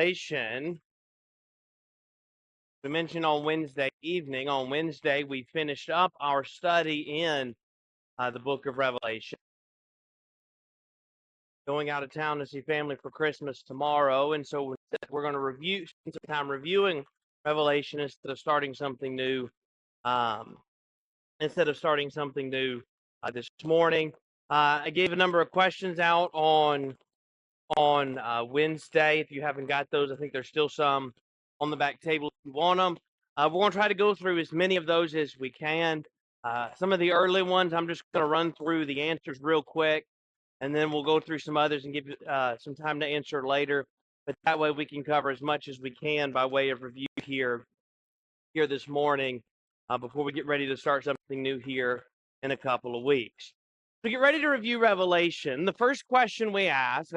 Revelation. We mentioned on Wednesday evening. On Wednesday, we finished up our study in the book of Revelation. Going out of town to see family for Christmas tomorrow, and so we're going to spend some time reviewing Revelation instead of starting something new. This morning, I gave a number of questions out on Wednesday. If you haven't got those, I think there's still some on the back table if you want them. We're going to try to go through as many of those as we can. Some of the early ones, I'm just going to run through the answers real quick, and then we'll go through some others and give you some time to answer later. But that way we can cover as much as we can by way of review here this morning before we get ready to start something new here in a couple of weeks. So get ready to review Revelation. The first question we asked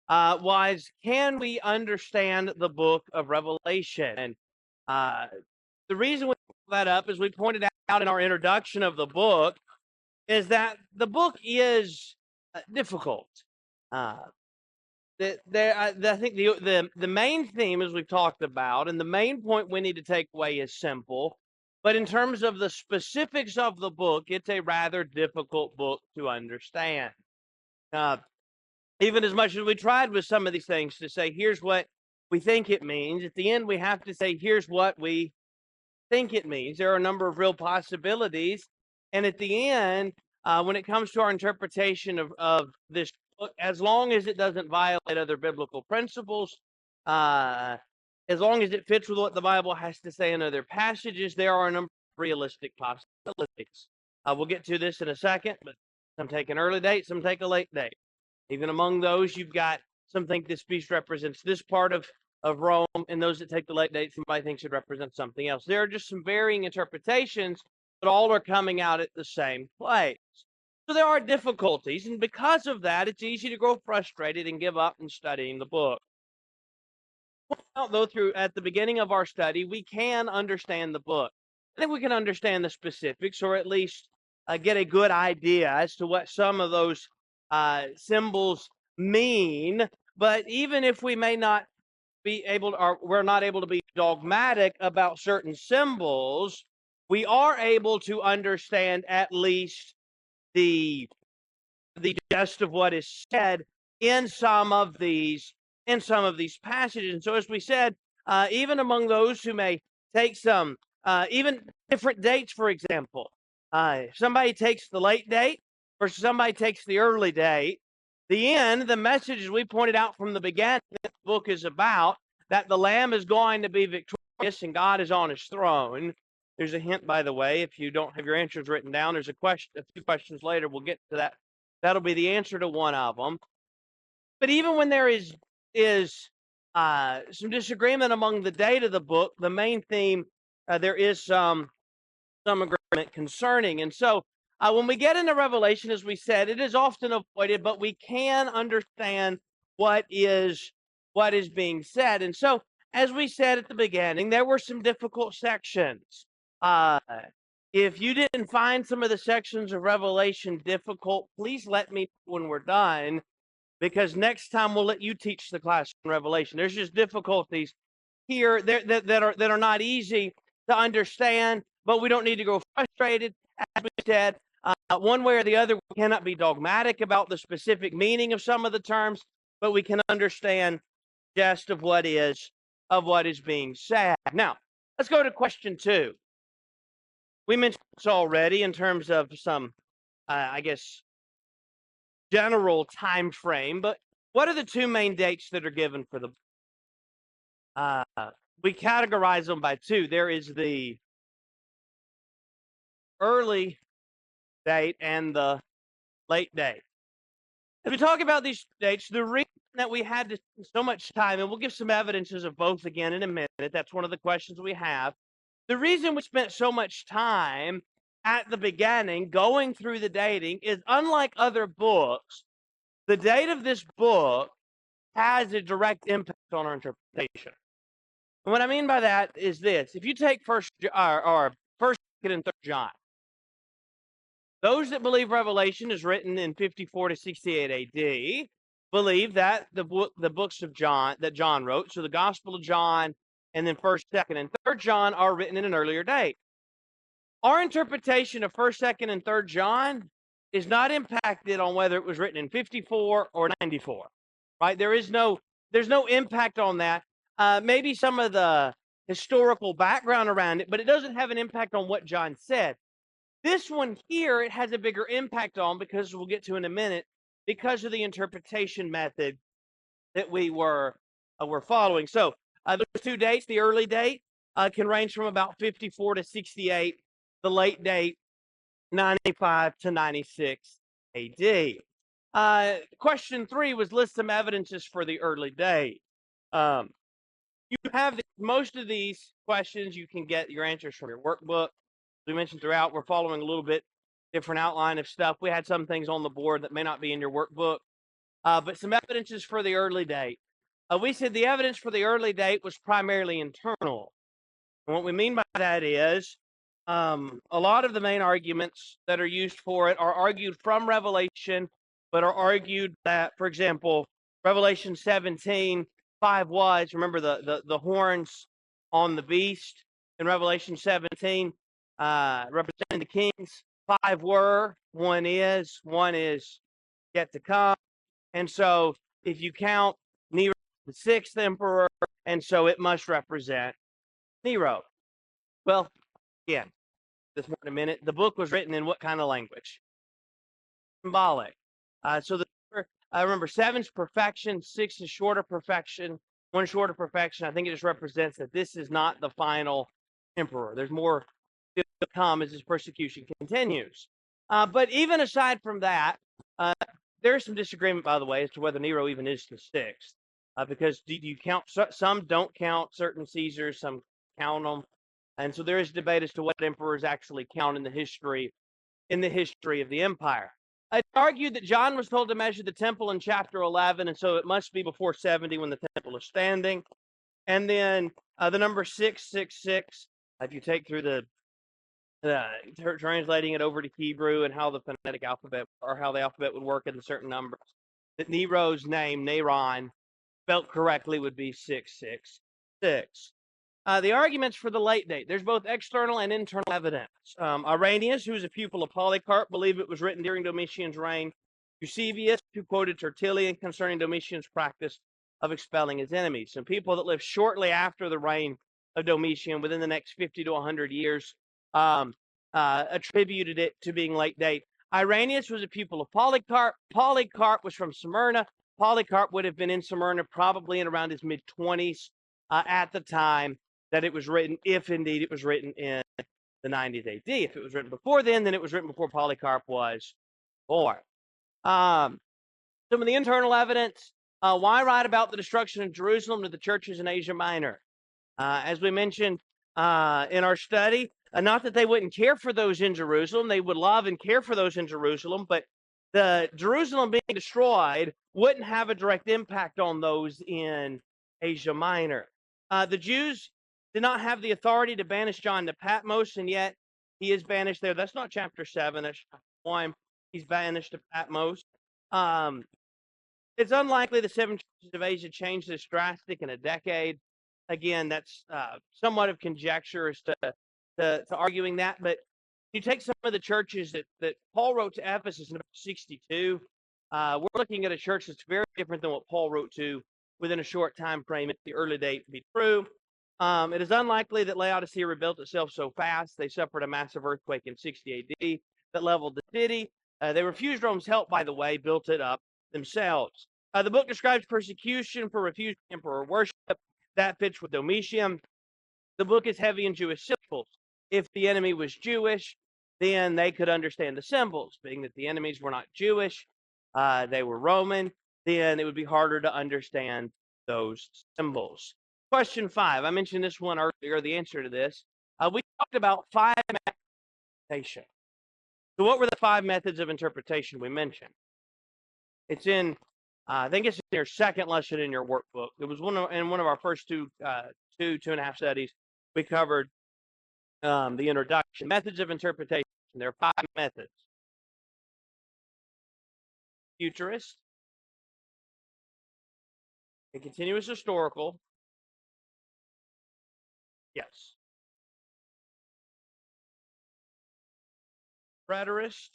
was, can we understand the book of Revelation? And the reason we put that up, as we pointed out in our introduction of the book, is that the book is difficult. I think the main theme, as we've talked about, and the main point we need to take away is simple. But in terms of the specifics of the book, it's a rather difficult book to understand. Even as much as we tried with some of these things to say, here's what we think it means, at the end we have to say, here's what we think it means. There are a number of real possibilities. And at the end, when it comes to our interpretation of this book, as long as it doesn't violate other biblical principles, as long as it fits with what the Bible has to say in other passages, there are a number of realistic possibilities. We'll get to this in a second, but some take an early date, some take a late date. Even among those, you've got some think this beast represents this part of Rome, and those that take the late date, somebody thinks it represents something else. There are just some varying interpretations, but all are coming out at the same place. So there are difficulties, and because of that, it's easy to grow frustrated and give up in studying the book. Though at the beginning of our study, we can understand the book. I think we can understand the specifics, or at least get a good idea as to what some of those symbols mean. But even if we may not be able to, or we're not able to be dogmatic about certain symbols, we are able to understand at least the gist of what is said in some of these passages. And so, as we said, even among those who may take some even different dates, for example, somebody takes the late date versus somebody takes the early date. The message, as we pointed out from the beginning, this book is about that the Lamb is going to be victorious and God is on his throne. There's a hint, by the way, if you don't have your answers written down, there's a few questions later. We'll get to that. That'll be the answer to one of them. But even when there is some disagreement among the date of the book, the main theme, there is some agreement concerning. And so when we get into Revelation, as we said, it is often avoided, but we can understand what is being said. And so, as we said at the beginning, there were some difficult sections. If you didn't find some of the sections of Revelation difficult, please let me know when we're done, because next time we'll let you teach the class in Revelation. There's just difficulties here that are not easy to understand, but we don't need to grow frustrated. As we said, one way or the other, we cannot be dogmatic about the specific meaning of some of the terms, but we can understand just of what is being said. Now, let's go to question 2. We mentioned this already in terms of some, general time frame, but what are the 2 main dates that are given for the we categorize them by 2. There is the early date and the late date. As we talk about these dates, the reason that we had to spend so much time, and we'll give some evidences of both again in a minute, that's one of the questions we have. The reason we spent so much time at the beginning going through the dating is, unlike other books, the date of this book has a direct impact on our interpretation. And what I mean by that is this: if you take First, 2nd, and 3rd John, those that believe Revelation is written in 54 to 68 AD, believe that the books of John that John wrote, so the Gospel of John and then 1st, 2nd, and 3rd John are written in an earlier date. Our interpretation of 1st, 2nd, and 3rd John is not impacted on whether it was written in 54 or 94, right? There's no impact on that. Maybe some of the historical background around it, but it doesn't have an impact on what John said. This one here, it has a bigger impact on, because we'll get to in a minute, because of the interpretation method that we were following. So those two dates, the early date can range from about 54 to 68, the late date 95 to 96 AD. Question 3 was list some evidences for the early date. You have most of these questions, you can get your answers from your workbook. We mentioned throughout, we're following a little bit different outline of stuff. We had some things on the board that may not be in your workbook, but some evidences for the early date. We said the evidence for the early date was primarily internal. And what we mean by that is a lot of the main arguments that are used for it are argued from Revelation, but are argued that, for example, Revelation 17:5 was, remember the horns on the beast in Revelation 17, representing the kings. 5 were, 1 is yet to come. And so if you count Nero, the 6th emperor, and so it must represent Nero. Well, yeah, this more in a minute. The book was written in what kind of language? Symbolic. So I remember 7's perfection, 6 is short of perfection, 1 short of perfection. I think it just represents that this is not the final emperor. There's more to come as his persecution continues. But even aside from that, there's some disagreement, by the way, as to whether Nero even is the 6th, because do you count? Some don't count certain Caesars, some count them, and so there is debate as to what emperors actually count in the history of the empire. It's argued that John was told to measure the temple in chapter 11, and so it must be before 70 when the temple is standing. And then the number 666, if you take through the translating it over to Hebrew and how the phonetic alphabet, or how the alphabet would work in certain numbers, that Nero's name, Neron, spelled correctly, would be 666. The arguments for the late date, there's both external and internal evidence. Irenaeus, who was a pupil of Polycarp, believed it was written during Domitian's reign. Eusebius, who quoted Tertullian concerning Domitian's practice of expelling his enemies. Some people that lived shortly after the reign of Domitian, within the next 50 to 100 years, attributed it to being late date. Irenaeus was a pupil of Polycarp. Polycarp was from Smyrna. Polycarp would have been in Smyrna probably in around his mid-20s at the time that it was written, if indeed it was written in the 90s AD. If it was written before then it was written before Polycarp was born. Some of the internal evidence, why write about the destruction of Jerusalem to the churches in Asia Minor? As we mentioned in our study, not that they wouldn't care for those in Jerusalem, they would love and care for those in Jerusalem, but the Jerusalem being destroyed wouldn't have a direct impact on those in Asia Minor. The Jews did not have the authority to banish John to Patmos, and yet he is banished there. That's not chapter 7, that's chapter 1. He's banished to Patmos. It's unlikely the 7 churches of Asia changed this drastic in a decade. Again, that's somewhat of conjecture as to arguing that. But you take some of the churches that Paul wrote to Ephesus in about 62, we're looking at a church that's very different than what Paul wrote to within a short time frame at the early date to be true. It is unlikely that Laodicea rebuilt itself so fast. They suffered a massive earthquake in 60 AD that leveled the city. They refused Rome's help, by the way, built it up themselves. The book describes persecution for refusing emperor worship. That fits with Domitian. The book is heavy in Jewish symbols. If the enemy was Jewish, then they could understand the symbols. Being that the enemies were not Jewish, they were Roman, then it would be harder to understand those symbols. Question 5. I mentioned this one earlier, the answer to this. We talked about 5 methods of interpretation. So what were the 5 methods of interpretation we mentioned? It's in, I think it's in your second lesson in your workbook. It was in one of our first two and a half studies. We covered the introduction. Methods of interpretation. There are 5 methods. Futurist, and continuous historical. Yes. Preterist.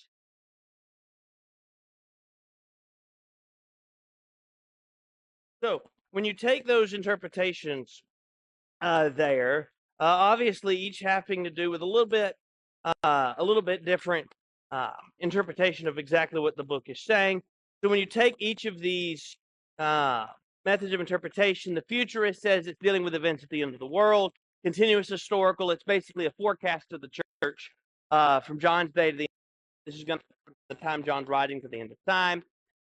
So when you take those interpretations there, obviously each having to do with a little bit different interpretation of exactly what the book is saying. So when you take each of these methods of interpretation, the futurist says it's dealing with events at the end of the world. Continuous historical, it's basically a forecast of the church from John's day to the this is going to the time John's writing to the end of time.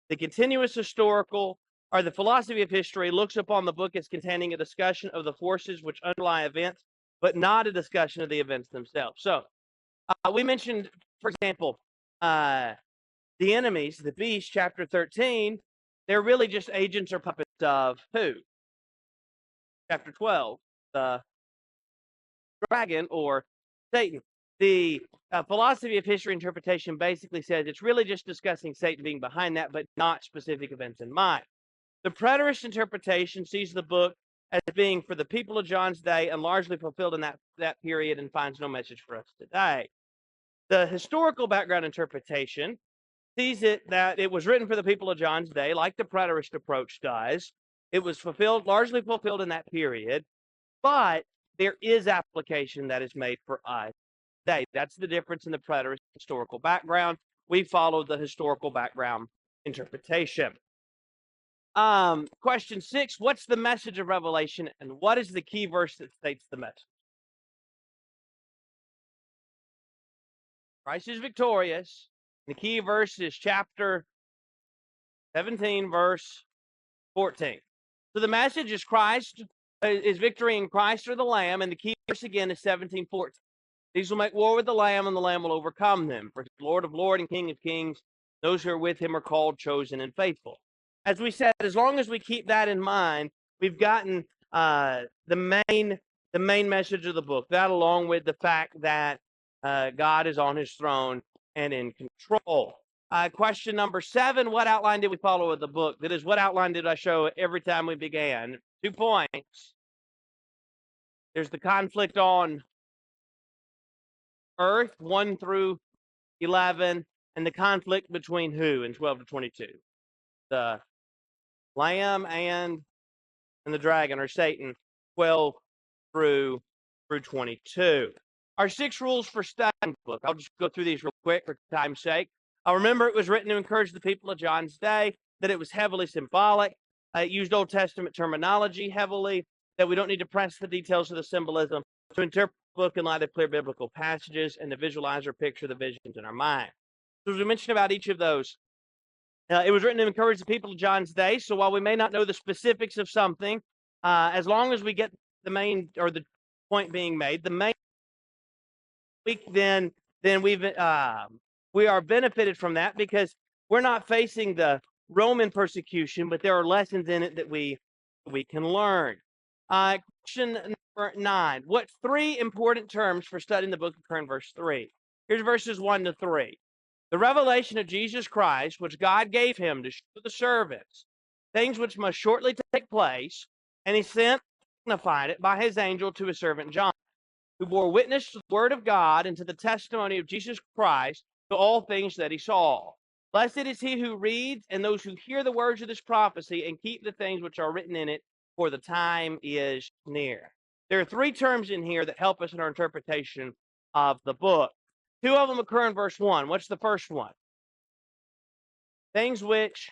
The continuous historical, or the philosophy of history, looks upon the book as containing a discussion of the forces which underlie events, but not a discussion of the events themselves. So we mentioned, for example, the enemies, the beast, chapter 13, they're really just agents or puppets of who? Chapter 12, the dragon or Satan. The philosophy of history interpretation basically says it's really just discussing Satan being behind that, but not specific events in mind. The preterist interpretation sees the book as being for the people of John's day and largely fulfilled in that period and finds no message for us today. The historical background interpretation sees it that it was written for the people of John's day, like the preterist approach does. It was largely fulfilled in that period, but there is application that is made for us today. That's the difference in the preterist historical background. We follow the historical background interpretation. Question 6, what's the message of Revelation and what is the key verse that states the message? Christ is victorious. The key verse is chapter 17, verse 14. So the message is Christ, is victory in Christ or the Lamb, and the key verse again is 17:14. These will make war with the Lamb, and the Lamb will overcome them. For Lord of Lords and King of Kings, those who are with him are called, chosen, and faithful. As we said, as long as we keep that in mind, we've gotten the main message of the book. That, along with the fact that God is on his throne and in control. Question number 7, what outline did we follow with the book? That is, what outline did I show every time we began? 2 points. There's the conflict on earth, 1 through 11, and the conflict between who in 12 to 22? The Lamb and the dragon, or Satan, 12 through 22. Our 6 rules for studying the book. I'll just go through these real quick for time's sake. Remember, it was written to encourage the people of John's day, that it was heavily symbolic. It used Old Testament terminology heavily, that we don't need to press the details of the symbolism to interpret the book in light of clear biblical passages and to visualize or picture the visions in our mind. So as we mentioned about each of those, it was written to encourage the people of John's day. So while we may not know the specifics of something, as long as we get the main, or the point being made, the main week, then we are benefited from that because we're not facing the Roman persecution, but there are lessons in it that we can learn. Question number 9. What 3 important terms for studying the book occur in verse 3? Here's verses 1 to 3. The revelation of Jesus Christ, which God gave him to show the servants things which must shortly take place, and he signified it by his angel to his servant John, who bore witness to the word of God and to the testimony of Jesus Christ, to all things that he saw. Blessed is he who reads and those who hear the words of this prophecy and keep the things which are written in it, for the time is near. There are 3 terms in here that help us in our interpretation of the book. 2 of them occur in verse 1. What's the first one? Things which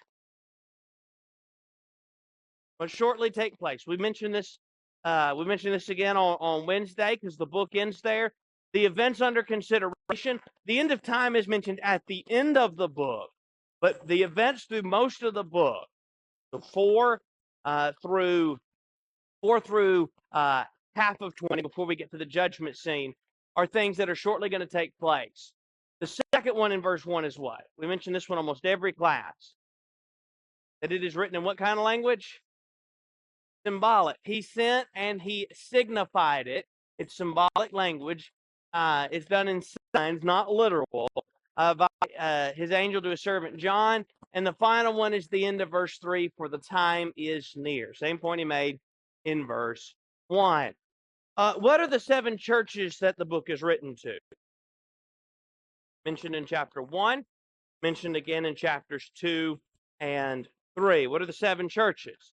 will shortly take place. We mentioned this again on Wednesday because the book ends there. The events under consideration. The end of time is mentioned at the end of the book, but the events through most of the book, the 4 through half of 20, before we get to the judgment scene, are things that are shortly going to take place. The second one in verse 1 is what? We mention this one almost every class. That it is written in what kind of language? Symbolic. He sent and he signified it. It's symbolic language. It's done in signs, not literal. By his angel to his servant John. And the final one is the end of verse 3, for the time is near. Same point he made in verse 1. What are the 7 churches that the book is written to? Mentioned in chapter 1, mentioned again in chapters 2 and 3. What are the 7 churches?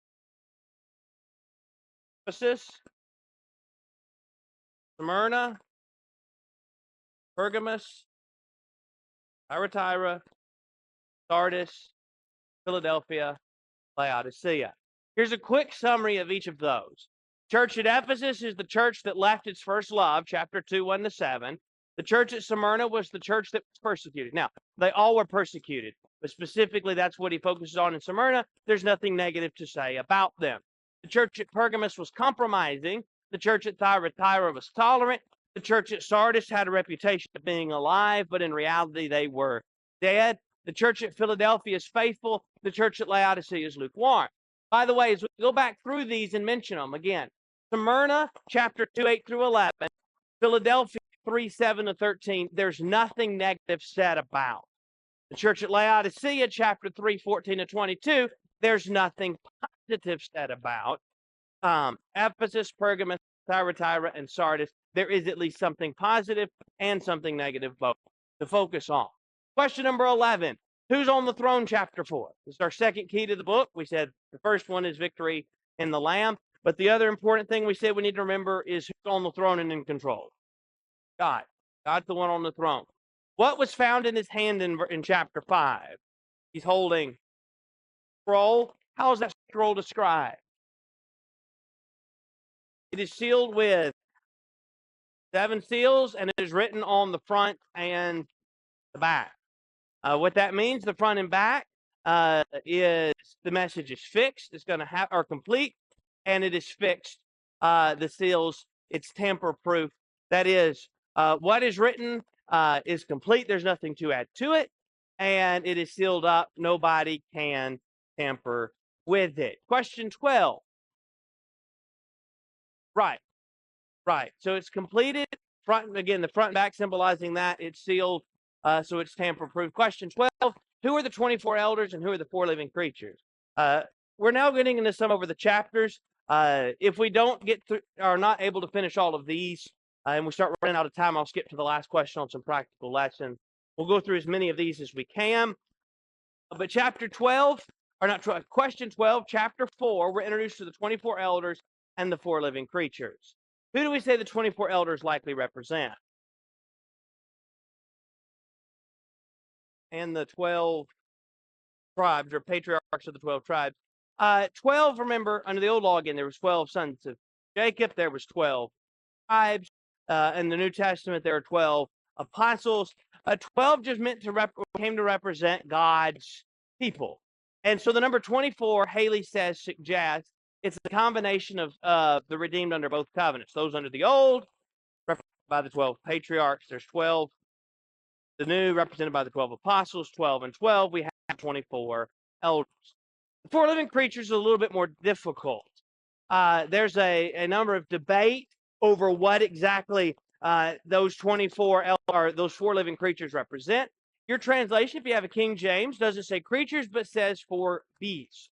Ephesus, Smyrna, Pergamos, Thyatira, Sardis, Philadelphia, Laodicea. Here's a quick summary of each of those. Church at Ephesus is the church that left its first love, chapter 2, 1 to 7. The church at Smyrna was the church that was persecuted. Now, they all were persecuted, but specifically that's what he focuses on in Smyrna. There's nothing negative to say about them. The church at Pergamos was compromising. The church at Thyatira was tolerant. The church at Sardis had a reputation of being alive, but in reality they were dead. The church at Philadelphia is faithful. The church at Laodicea is lukewarm. By the way, as we go back through these and mention them again, Smyrna, chapter 2, 8 through 11, Philadelphia, 3, 7 to 13, there's nothing negative said about. The church at Laodicea, chapter 3, 14 to 22, there's nothing positive said about. Ephesus, Pergamos, Thyatira, and Sardis, there is at least something positive and something negative both to focus on. Question number 11. Who's on the throne, chapter 4? This is our second key to the book. We said the first one is victory in the Lamb. But the other important thing we said we need to remember is who's on the throne and in control. God. God's the one on the throne. What was found in his hand in chapter 5? He's holding a scroll. How is that scroll described? It is sealed with 7 seals, and it is written on the front and the back. What that means, the front and back, is the message is fixed. It's going to have or complete, and it is fixed. The seals, it's tamper-proof. That is, what is written is complete. There's nothing to add to it, and it is sealed up. Nobody can tamper with it. Question 12. Right. So it's completed. Front again, the front and back symbolizing that it's sealed, so it's tamper-proof. Question 12. Who are the 24 elders and who are the 4 living creatures? We're now getting into some over the chapters. If we don't get through, are not able to finish all of these, and we start running out of time, I'll skip to the last question on some practical lessons. We'll go through as many of these as we can. But chapter 12, or not question 12, chapter 4, we're introduced to the 24 elders and the 4 living creatures. Who do we say the 24 elders likely represent? And the 12 tribes or patriarchs of the 12 tribes. 12, remember, under the old law again, there was 12 sons of Jacob. There was 12 tribes. In the New Testament, there are 12 apostles. 12 just meant to came to represent God's people. And so the number 24, Haley says, suggests it's a combination of the redeemed under both covenants. Those under the old, represented by the 12 patriarchs. There's 12. The new, represented by the 12 apostles, 12 and 12. We have 24 elders. The 4 living creatures is a little bit more difficult. There's a number of debate over what exactly those 24 or those 4 living creatures represent. Your translation, if you have a King James, doesn't say creatures, but says 4 beasts.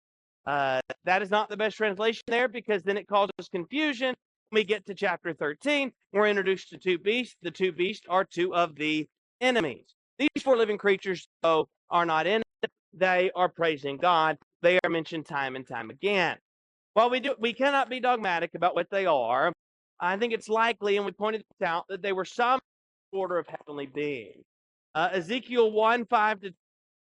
That is not the best translation there because then it causes confusion. When we get to chapter 13, we're introduced to 2 beasts. The 2 beasts are 2 of the enemies. These 4 living creatures, though, are not in it. They are praising God. They are mentioned time and time again. While we cannot be dogmatic about what they are, I think it's likely, and we pointed this out, that they were some order of heavenly beings. Ezekiel 1, 5 to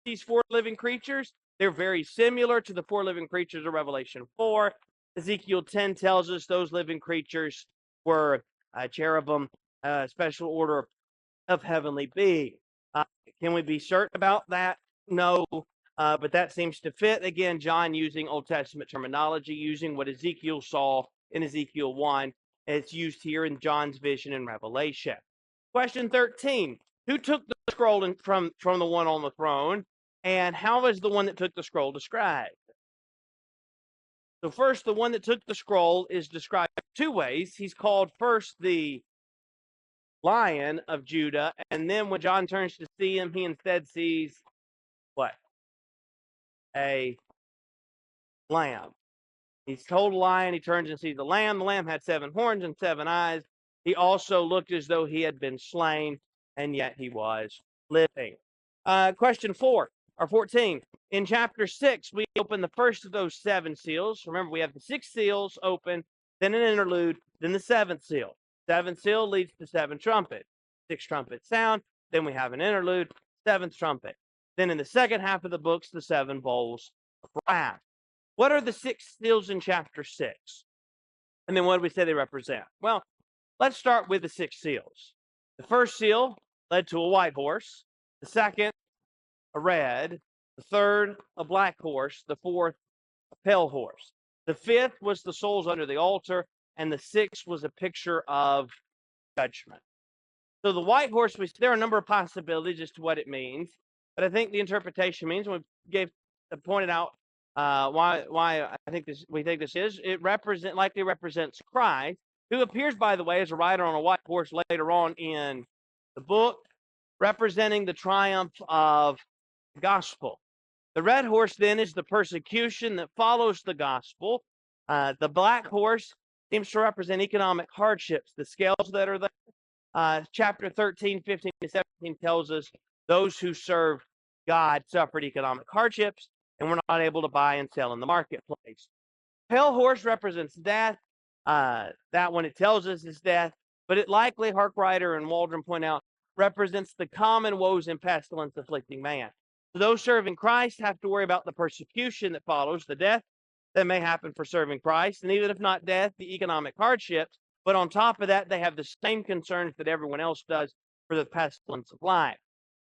these 4 living creatures, they're very similar to the 4 living creatures of Revelation 4. Ezekiel 10 tells us those living creatures were cherubim, special order of heavenly beings. Can we be certain about that? No, but that seems to fit. Again, John using Old Testament terminology, using what Ezekiel saw in Ezekiel 1. It's used here in John's vision in Revelation. Question 13. Who took the scroll from the one on the throne? And how is the one that took the scroll described? So first, the one that took the scroll is described 2 ways. He's called first the Lion of Judah, and then when John turns to see him, he instead sees what? a lamb. He's told a lion, he turns and sees a lamb. The lamb had 7 horns and 7 eyes. He also looked as though he had been slain, and yet he was living. Question 4 or 14. In chapter 6, we open the first of those 7 seals. Remember, we have the 6 seals open, then an interlude, then the 7th seal. 7th seal leads to 7 trumpets. 6 trumpets sound, then we have an interlude, 7th trumpet. Then in the second half of the books, the 7 bowls of wrath. What are the 6 seals in chapter 6? And then what do we say they represent? Well, let's start with the 6 seals. The first seal led to a white horse. The second, a red. The third, a black horse. The fourth, a pale horse. The fifth was the souls under the altar. And the sixth was a picture of judgment. So the white horse, there are a number of possibilities as to what it means. But I think the interpretation means, when we pointed out why we think this is, it likely represents Christ, who appears, by the way, as a rider on a white horse later on in the book, representing the triumph of the gospel. The red horse then is the persecution that follows the gospel. The black horse seems to represent economic hardships, the scales that are there. Chapter 13, 15, and 17 tells us those who serve God suffered economic hardships and were not able to buy and sell in the marketplace. Pale horse represents death. That one, it tells us, is death, but it likely, Harkrider and Waldron point out, represents the common woes and pestilence afflicting man. So those serving Christ have to worry about the persecution that follows, the death that may happen for serving Christ, and even if not death, the economic hardships. But on top of that, they have the same concerns that everyone else does for the pestilence of life.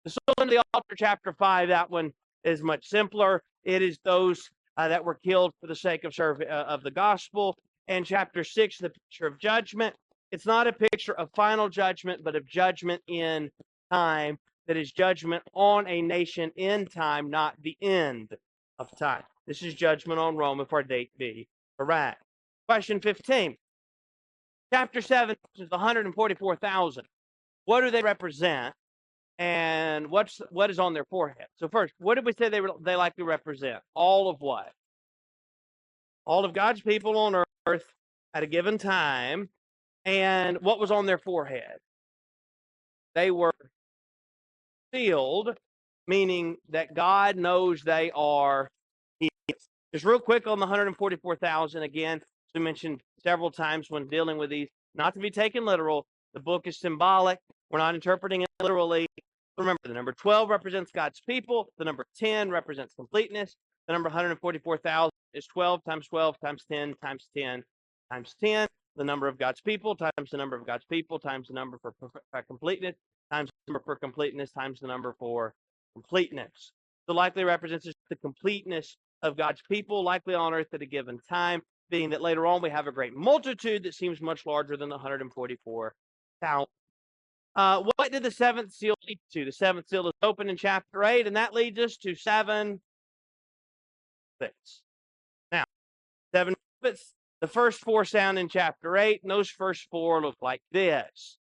The soul under the altar, chapter 5, that one is much simpler. It is those that were killed for the sake of the gospel. And chapter 6, the picture of judgment. It's not a picture of final judgment, but of judgment in time. That is judgment on a nation in time, not the end of time. This is judgment on Rome, if our date be correct. Question 15. Chapter 7 is the 144,000. What do they represent? And what is on their forehead? So first, what did we say they likely represent? All of what? All of God's people on earth at a given time. And what was on their forehead? They were sealed, meaning that God knows they are His. Just real quick on the 144,000 again, as we mentioned several times when dealing with these, not to be taken literal. The book is symbolic. We're not interpreting it literally. Remember, the number 12 represents God's people. The number 10 represents completeness. The number 144,000 is 12 times 12 times 10 times 10 times 10. The number of God's people times the number of God's people times the number for completeness times the number for completeness times the number for completeness. So likely represents the completeness of God's people, likely on earth at a given time, being that later on we have a great multitude that seems much larger than the 144,000. What did the 7th seal lead to? The 7th seal is open in chapter 8, and that leads us to 7 trumpets. Now, 7 trumpets, the first 4 sound in chapter 8, and those first 4 look like this.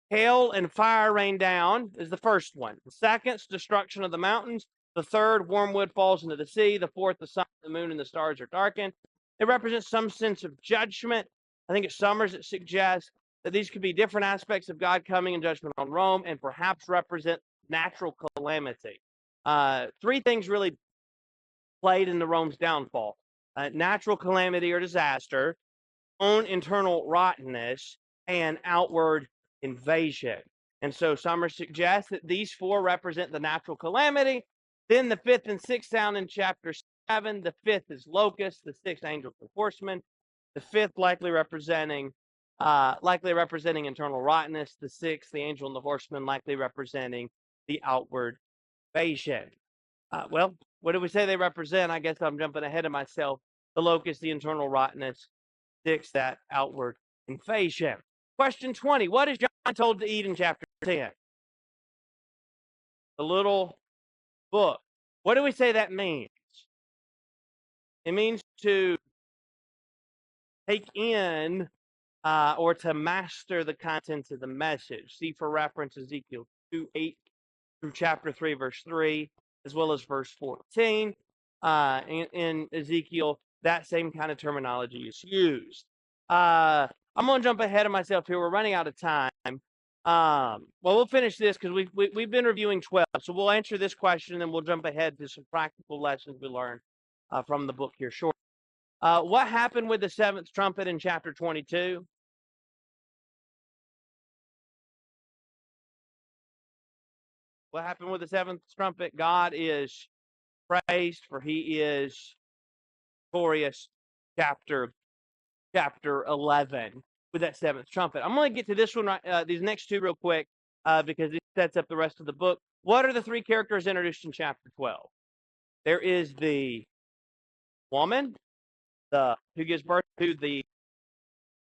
Hail and fire rain down is the first one. The second, destruction of the mountains. The third, wormwood falls into the sea. The fourth, the sun, the moon, and the stars are darkened. It represents some sense of judgment. I think it's Summers that suggests that these could be different aspects of God coming in judgment on Rome and perhaps represent natural calamity. 3 things really played into Rome's downfall. Natural calamity or disaster, own internal rottenness, and outward invasion. And so Summers suggests that these 4 represent the natural calamity. Then the 5th and 6th sound in chapter 7. The 5th is locust, the 6th angels and horsemen. The 5th likely representing internal rottenness. The 6th, the angel and the horseman, likely representing the outward invasion. Well, what do we say they represent? I guess I'm jumping ahead of myself. The locust, the internal rottenness. 6, that outward invasion. Question 20. What is John told to eat in chapter 10? The little book. What do we say that means? It means to take in or to master the contents of the message. See for reference Ezekiel 2:8 through chapter 3, verse 3, as well as verse 14. in Ezekiel, that same kind of terminology is used. I'm going to jump ahead of myself here. We're running out of time. Well, we'll finish this because we've been reviewing 12. So we'll answer this question, and then we'll jump ahead to some practical lessons we learned from the book here shortly. What happened with the seventh trumpet in chapter 22? What happened with the seventh trumpet? God is praised, for he is victorious. Chapter 11 with that seventh trumpet. I'm going to get to this one, these next two real quick, because it sets up the rest of the book. What are the three characters introduced in chapter 12? There is the woman, who gives birth to the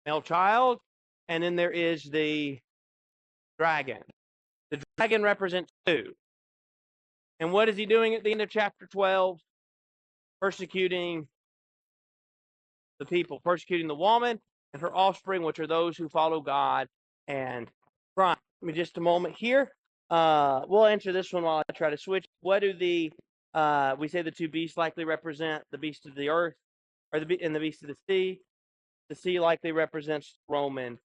male child, and then there is the dragon. The dragon represents two. And what is he doing at the end of chapter 12? Persecuting the people, persecuting the woman and her offspring, which are those who follow God and Christ. Give me just a moment here. We'll answer this one while I try to switch. What do we say the two beasts likely represent? The beast of the earth, and the beast of the sea. The sea likely represents Roman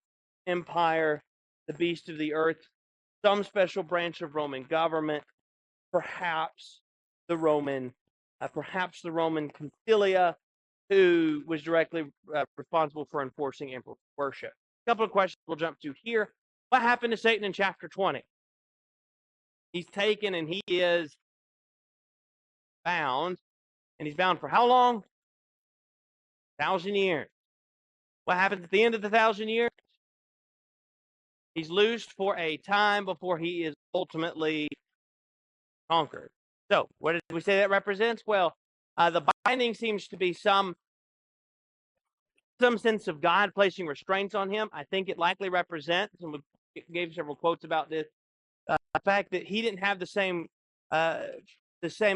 Empire. The beast of the earth, some special branch of Roman government, perhaps the Roman Concilia, who was directly responsible for enforcing emperor worship. A couple of questions we'll jump to here. What happened to Satan in chapter 20? He's taken and he is bound. And he's bound for how long? 1,000 years. What happens at the end of the 1,000 years? He's loosed for a time before he is ultimately conquered. So, what did we say that represents? Well, the binding seems to be some sense of God placing restraints on him. I think it likely represents, and we gave several quotes about this, the fact that he didn't have the same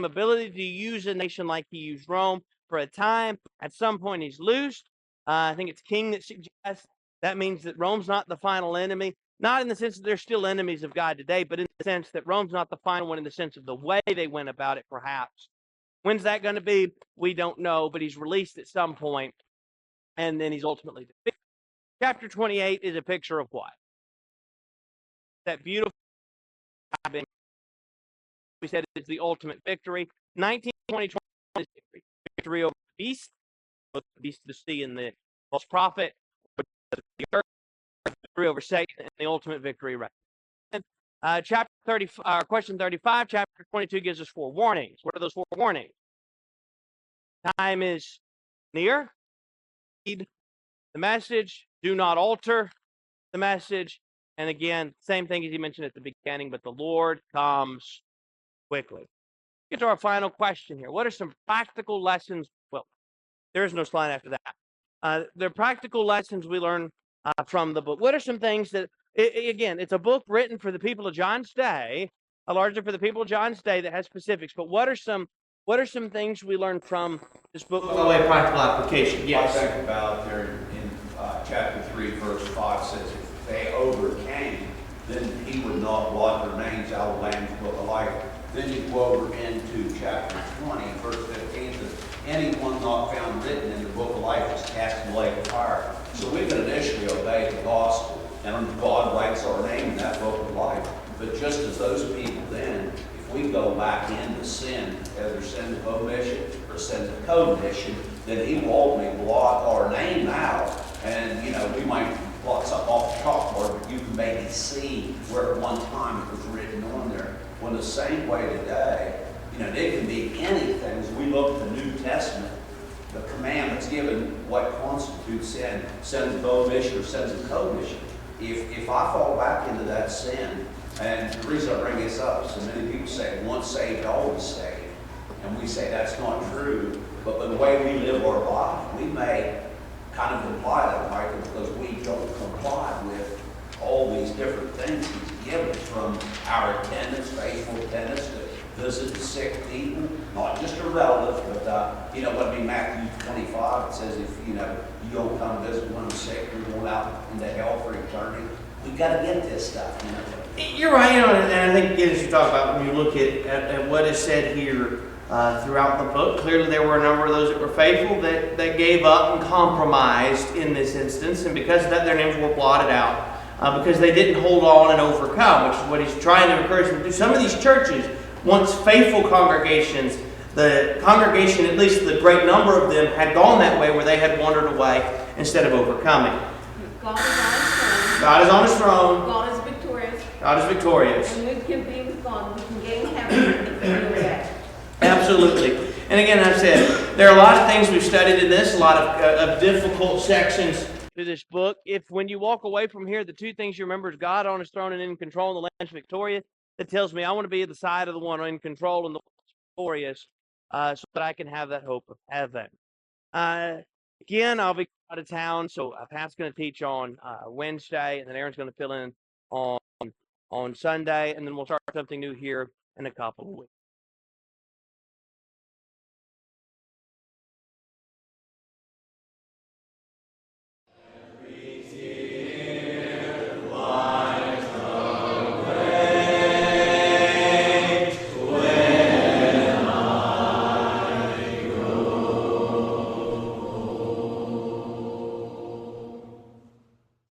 ability to use a nation like he used Rome for a time. At some point, he's loosed. I think it's King that suggests that means that Rome's not the final enemy. Not in the sense that they're still enemies of God today, but in the sense that Rome's not the final one in the sense of the way they went about it, perhaps. When's that going to be? We don't know, but he's released at some point, and then he's ultimately defeated. Chapter 28 is a picture of what? That beautiful, we said it's the ultimate victory. 19, 20, 21 is victory over the beast, both the beast of the sea and the false prophet, the earth, victory over Satan, and the ultimate victory. Right. Chapter 30, question 35, chapter 22 gives us 4 warnings. What are those 4 warnings? Time is near. Heed the message. Do not alter the message. And again, same thing as he mentioned at the beginning, but the Lord comes quickly. Get to our final question here. What are some practical lessons? Well, there is no slide after that. There are practical lessons we learn from the book. What are some things that, again, it's a book written for the people of John's day, largely for the people of John's day that has specifics, but what are some things we learn from this book by way of practical application? Yes. I think about there in chapter 3, verse 5 says, if they overcame, then he would not blot their names out of the Lamb's book of life. Then you go over into chapter 20, verse 15, says, anyone not found written in the book of life is cast in the lake of fire. So we can initially obey the gospel, and God writes our name in that book of life. But just as those people then, if we go back into sin, either sin of omission or sin of commission, then he will ultimately blot our name out. And, we might blot something off the chalkboard, but you can maybe see where at one time it was written on there. Well, in the same way today, it can be anything. As we look at the New Testament, the commandments given what constitutes sin, sins of omission or sins of commission. If I fall back into that sin, and the reason I bring this up is so many people say, once saved, always saved. And we say that's not true. But by the way we live our life, we may kind of imply that, Micah, because we don't comply with all these different things he's given us, from our attendance, faithful attendance, to visit the sick people, not just a relative, but Matthew 25, it says if you don't come visit one of the sick, you're going out into hell for eternity. We've got to get this stuff. You're right, and I think as you talk about when you look at what is said here throughout the book. Clearly there were a number of those that were faithful that gave up and compromised in this instance, and because of that their names were blotted out because they didn't hold on and overcome, which is what he's trying to encourage them to do. Some of these churches, once faithful congregations, the congregation, at least the great number of them, had gone that way where they had wandered away instead of overcoming. God is on his throne. God is on his throne. God is victorious. God is victorious. And we can be with God. We can gain heaven if we do that. Absolutely. And again, I've said, there are a lot of things we've studied in this, a lot of difficult sections to this book. If when you walk away from here, the two things you remember is God on his throne and in control, and the land's victorious, that tells me I want to be at the side of the one in control and the victorious, so that I can have that hope of heaven. Again, I'll be out of town, so Pat's going to teach on Wednesday, and then Aaron's going to fill in on Sunday, and then we'll start something new here in a couple of weeks.